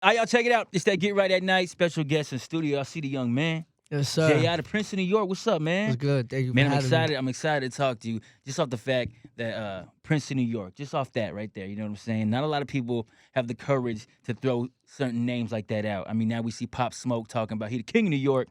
All right, y'all check it out. It's that Get Right at Night special guest in studio. I see the young man. Yes, sir. Jay out of Princeton, New York. What's up, man? It's good. Thank you Man, for I'm having excited. me. I'm excited to talk to you just off the fact that Princeton, New York, just off that right there. You know what I'm saying? Not a lot of people have the courage to throw certain names like that out. I mean, now we see Pop Smoke talking about he the king of New York.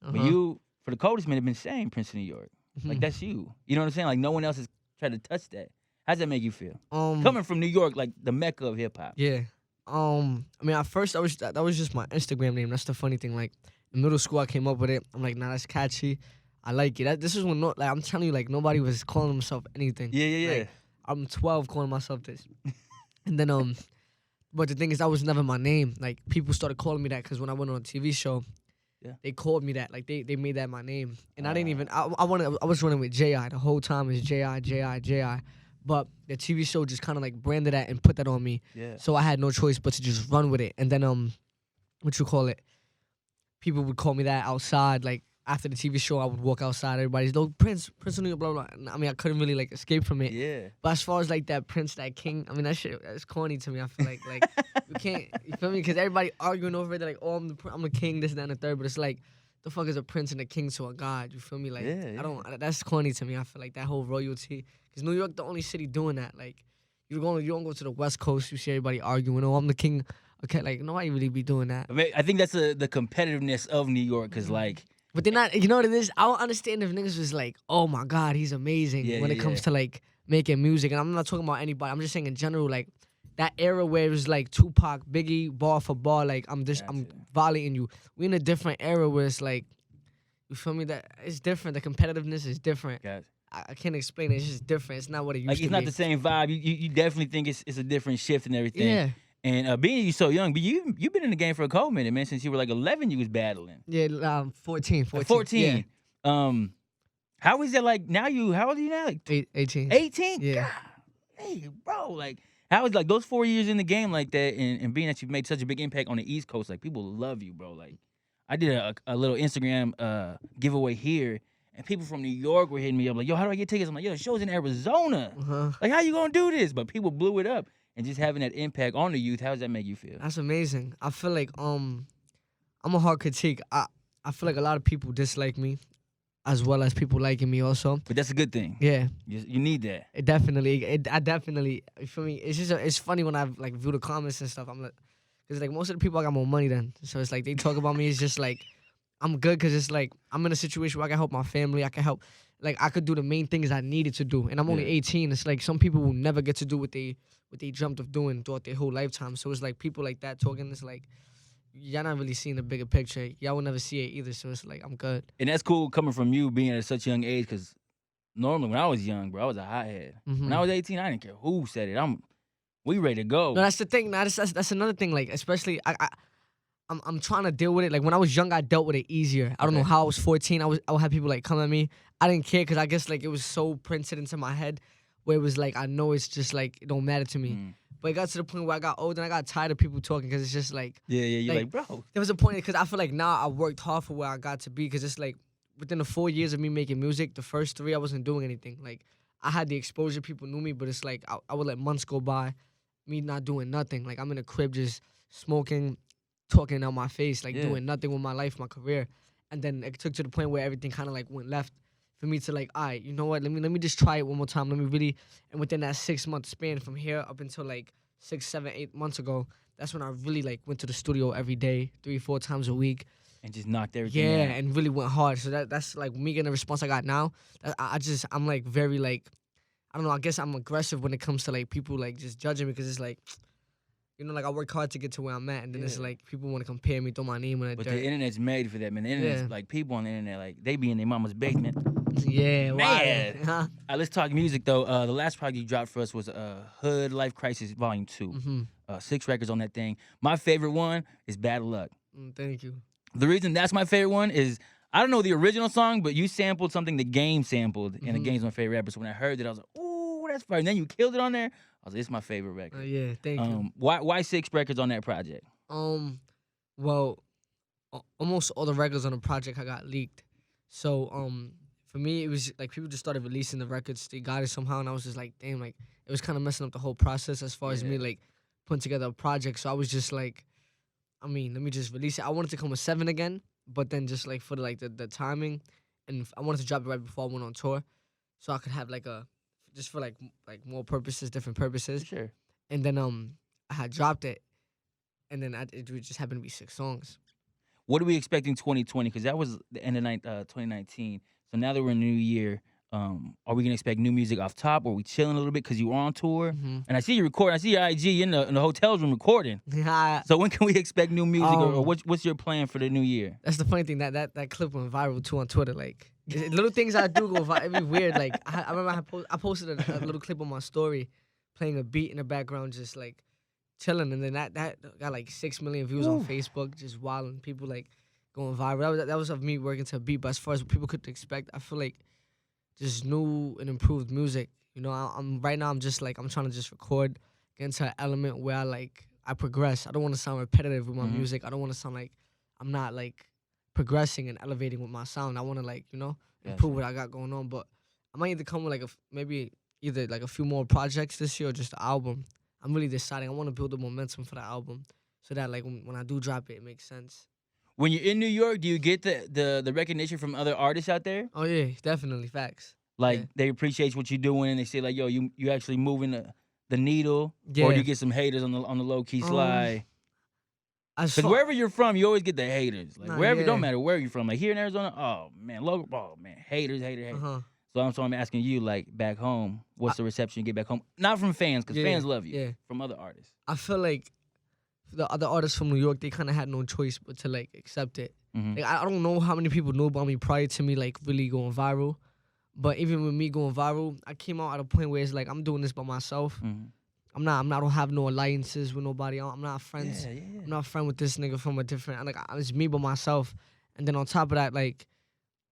But you, for the coldest man, have been saying Princeton, New York. Like, that's you. You know what I'm saying? Like, no one else has tried to touch that. How does that make you feel? Coming from New York, like the mecca of hip hop. Yeah. I mean, at first that was just my Instagram name. That's the funny thing. Like in middle school, I came up with it. I'm like, nah, that's catchy. I like it. This is when like I'm telling you, like nobody was calling themselves anything. Yeah. Like, I'm 12 calling myself this, and then but the thing is, that was never my name. Like people started calling me that because when I went on a TV show, they called me that. Like they made that my name, and I didn't even. I was running with J.I. the whole time. Is J.I. But the TV show just kind of like branded that and put that on me. Yeah. So I had no choice but to just run with it. And then what you call it? People would call me that outside. Like after the TV show, I would walk outside. Everybody's like, Prince of New York, blah blah. I mean, I couldn't really like escape from it. Yeah. But as far as like that Prince, that king, I mean that shit that's corny to me. I feel like you can't. You feel me? Because everybody arguing over it. They're like, oh, I'm the king, this, that, and the third. But it's like, the fuck is a prince and a king to a god? You feel me? Like I don't. That's corny to me. I feel like that whole royalty. Because New York, the only city doing that. Like you don't go to the West Coast. You see everybody arguing. Oh, I'm the king. Okay, like nobody really be doing that. I think that's the competitiveness of New York, cause like. But they're not. You know what it is? I don't understand if niggas was like, oh my god, he's amazing when it comes to like making music. And I'm not talking about anybody. I'm just saying in general, like that era where it was like Tupac, Biggie, bar for bar. Like I'm violating you. We in a different era where it's like, you feel me? That it's different. The competitiveness is different. Gotcha. I can't explain it. It's just different. It's not what it used to be. Like, it's not the same vibe. You definitely think it's a different shift and everything. Yeah. And being you so young, but you've been in the game for a cold minute, man. Since you were like 11, you was battling. Yeah, 14. 14. Yeah. How is that like now? How old are you now? Like 18. 18. Yeah. God, hey, bro. Like, how is like those 4 years in the game like that, and being that you've made such a big impact on the East Coast, like people love you, bro. Like, I did a little Instagram giveaway here. And people from New York were hitting me up like, yo, how do I get tickets? I'm like, yo, the show's in Arizona. Like, how you gonna do this? But people blew it up. And just having that impact on the youth, how does that make you feel? That's amazing. I feel like I'm a hard critique. I feel like a lot of people dislike me, as well as people liking me also. But that's a good thing. Yeah. You need that. I definitely, you feel me? It's just it's funny when I like view the comments and stuff. I'm like, because like most of the people I got more money than. So it's like they talk about me. It's just like, I'm good because it's like I'm in a situation where I can help my family. I can help, like I could do the main things I needed to do. And I'm only 18. It's like some people will never get to do what they dreamt of doing throughout their whole lifetime. So it's like people like that talking. It's like y'all not really seeing the bigger picture. Y'all will never see it either. So it's like I'm good. And that's cool coming from you being at such a young age. Because normally when I was young, bro, I was a hothead. When I was 18, I didn't care who said it. We ready to go. No, that's the thing. Now that's another thing. Like especially I'm trying to deal with it. Like when I was young, I dealt with it easier. I don't know how I was 14. I would have people like come at me. I didn't care because I guess like it was so printed into my head where it was like I know it's just like it don't matter to me. But it got to the point where I got older and I got tired of people talking because it's just like you're like bro. There was a point because I feel like now I worked hard for where I got to be because it's like within the 4 years of me making music, the first 3 I wasn't doing anything. Like I had the exposure, people knew me, but it's like I would let months go by, me not doing nothing. Like I'm in a crib just smoking, talking out my face, like doing nothing with my life, my career. And then it took to the point where everything kind of like went left for me to like, all right, you know what, let me just try it one more time. Let me really, and within that 6-month span from here up until like 6, 7, 8 months ago, that's when I really like went to the studio every day, 3-4 times a week. And just knocked everything out. And really went hard. So that's like me getting the response I got now. I'm like very like, I don't know, I guess I'm aggressive when it comes to like people like just judging me because it's like, you know, like I work hard to get to where I'm at, and then it's like people want to compare me, throw my name in the dirt. But the internet's made for that, man. The internet's like people on the internet, like they be in their mama's basement. Yeah, man. Wow. All right, let's talk music though. The last project you dropped for us was Hood Life Crisis Volume 2. 6 records on that thing. My favorite one is Bad Luck. Thank you. The reason that's my favorite one is I don't know the original song, but you sampled something the Game sampled, and the Game's my favorite rapper. So when I heard it, I was like, ooh, that's fire. And then you killed it on there. I was like, it's my favorite record. Yeah, thank you. Why 6 records on that project? Well, almost all the records on the project I got leaked. So for me, it was like people just started releasing the records. They got it somehow, and I was just like, damn, like it was kind of messing up the whole process as far as me like putting together a project. So I was just like, I mean, let me just release it. I wanted to come with 7 again, but then just like for the timing, and I wanted to drop it right before I went on tour, so I could have like a just for like more purposes, different For purposes. sure. And then I had dropped it, and then it just happened to be 6 songs. What are we expecting 2020? Because that was the end of 2019. So now that we're in the new year, are we gonna expect new music off top? Or are we chilling a little bit because you were on tour? Hmm. And I see you recording. I see your IG in the hotel room recording. So when can we expect new music, or Um, what's your plan for the new year? That's the funny thing that clip went viral too on Twitter. Like little things I do go viral. It'd be weird. Like I remember I posted a little clip on my story, playing a beat in the background, just like chilling, and then that got like 6 million views on Woo. Facebook, just wilding. People like going viral. That was of me working to a beat. But as far as what people could expect, I feel like just new and improved music. You know, I'm right now. I'm just like I'm trying to just record, get into an element where I progress. I don't want to sound repetitive with my Mhm. music. I don't want to sound like I'm not like progressing and elevating with my sound. I want to like improve Gotcha. what I got going on. But I might either come with like maybe either like a few more projects this year or just an album. I'm really deciding. I want to build the momentum for the album so that like when I do drop it, it makes sense. When you're in New York, do you get the recognition from other artists out there? Oh yeah, definitely facts. Like Yeah, they appreciate what you're doing, and they say like, "Yo, you actually moving the needle," or do yeah. you get some haters on the low key Um, slide? as Because far wherever you're from, you always get the haters. Like nah, wherever, don't yeah. matter where you're from. Like here in Arizona, oh man, local, oh man, haters, Uh haters. huh. So I'm asking you, like back home, what's the reception you get back home? Not from fans, because Yeah, fans love you. yeah. From other artists. I feel like the other artists from New York, they kind of had no choice but to like accept it. Hmm. Like I don't know how many people knew about me prior to me like really going viral, but even with me going viral, I came out at a point where it's like I'm doing this by myself. Hmm. I don't have no alliances with nobody. I'm not friends. Yeah, yeah, I'm not friend with this nigga from a different. Like it's me by myself. And then on top of that, like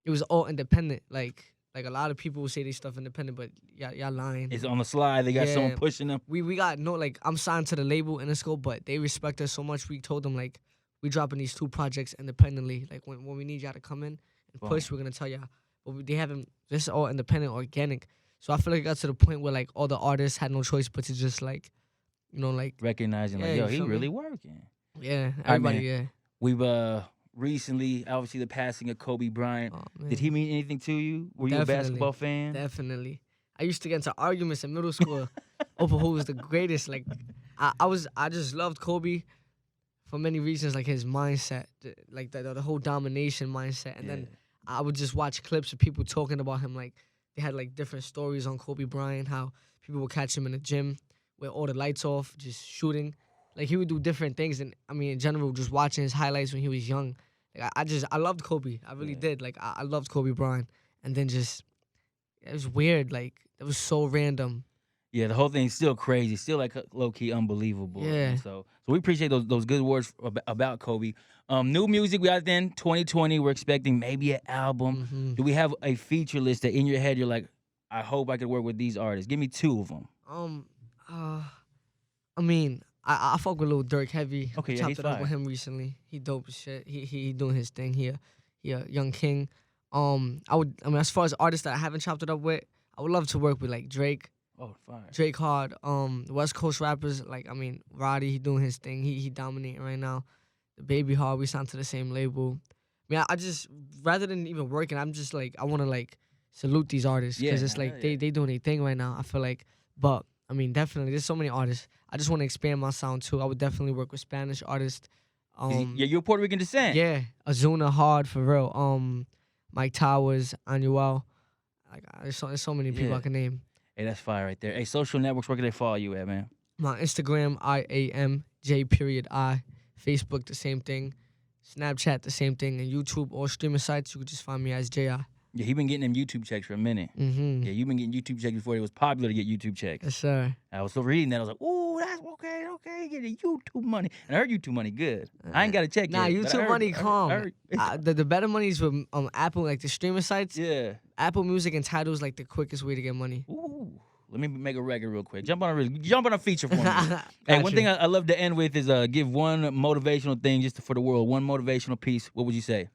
it was all independent. Like a lot of people will say they stuff independent, but y'all lying. It's on the slide. They got someone Yeah. pushing them. We got no like I'm signed to the label Interscope, but they respect us so much. We told them like we dropping these 2 projects independently. Like when we need y'all to come in and Boom. push, we're gonna tell y'all. But they haven't. This is all independent, organic. So I feel like it got to the point where like all the artists had no choice but to just like like Recognizing yeah, like, you yo, he feel me? really working. Yeah, All right, everybody, man. yeah. We've recently, obviously, the passing of Kobe Bryant. Oh, Did man. he mean anything to you? Were you a basketball fan? Definitely. I used to get into arguments in middle school over who was the greatest. Like, I just loved Kobe for many reasons, like his mindset, like the whole domination mindset. And then I would just watch clips of people talking about him. Like, they had like different stories on Kobe Bryant, how people would catch him in the gym with all the lights off, just shooting. Like, he would do different things. And I mean, in general, just watching his highlights when he was young. Like, I loved Kobe. I really Yeah. did. Like, I loved Kobe Bryant. And then just, it was weird. Like, it was so random. Yeah, the whole thing's still crazy, still like low key unbelievable. Yeah. And so we appreciate those good words about Kobe. New music we got then 2020. We're expecting maybe an album. Hmm. Do we have a feature list that in your head you're like, I hope I could work with these artists? Give me 2 of them. I mean, I fuck with Lil Durk heavy. Okay, yeah, Chopped he's it up with fire. him recently. He dope as shit. He doing his thing here. He a young king. I mean, as far as artists that I haven't chopped it up with, I would love to work with like Drake. Oh, fire. Drake hard. West Coast rappers like Roddy. He doing his thing. He dominating right now. The Baby Hard. We signed to the same label. I mean, I just rather than even working, I'm just like I want to like salute these artists because Yeah, it's like hell yeah. they doing their thing right now. I feel like, but I mean, definitely there's so many artists. I just want to expand my sound too. I would definitely work with Spanish artists. Yeah, you're Puerto Rican descent. Yeah, Azuna hard for real. Mike Towers, Anuel. Like there's so many people Yeah. I can name. Hey, that's fire right there. Hey, social networks, where can they follow you at, man? My Instagram, IAMJ_I. Facebook, the same thing. Snapchat, the same thing. And YouTube, all streaming sites, you can just find me as J.I. Yeah, he been getting them YouTube checks for a minute. Mm-hmm. Yeah, you've been getting YouTube checks before it was popular to get YouTube checks. Yes, sir. I was still reading that. I was like, ooh, that's okay, getting YouTube money. And I heard YouTube money good. I ain't got to check Nah, yet, but I YouTube heard- money I heard- calm. I heard- The better money is with Apple, like the streaming sites. Yeah. Apple Music and Tidal is like the quickest way to get money. Ooh. Let me make a record real quick. Jump on a feature for me. Hey, Got one you. thing I love to end with is give one motivational thing just for the world. One motivational piece. What would you say?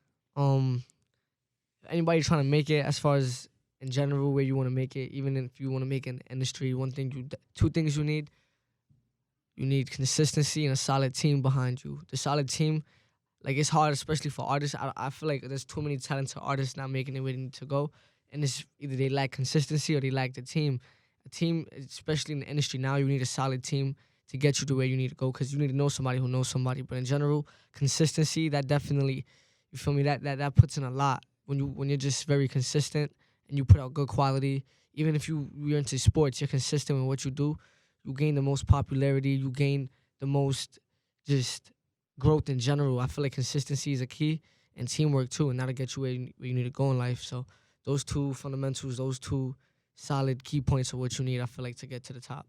Anybody trying to make it, as far as in general where you want to make it, even if you want to make an industry, 2 things you need: You need consistency and a solid team behind you. The solid team, like it's hard, especially for artists. I feel like there's too many talented artists not making it where they need to go, and it's either they lack consistency or they lack the team. A team, especially in the industry now, you need a solid team to get you to where you need to go because you need to know somebody who knows somebody. But in general, consistency that definitely, you feel me? That puts in a lot when you're just very consistent and you put out good quality. Even if you're into sports, you're consistent with what you do. You gain the most popularity. You gain the most just growth in general. I feel like consistency is a key and teamwork too, and that'll get you where you need to go in life. So those two fundamentals, those two solid key points are what you need, I feel like, to get to the top.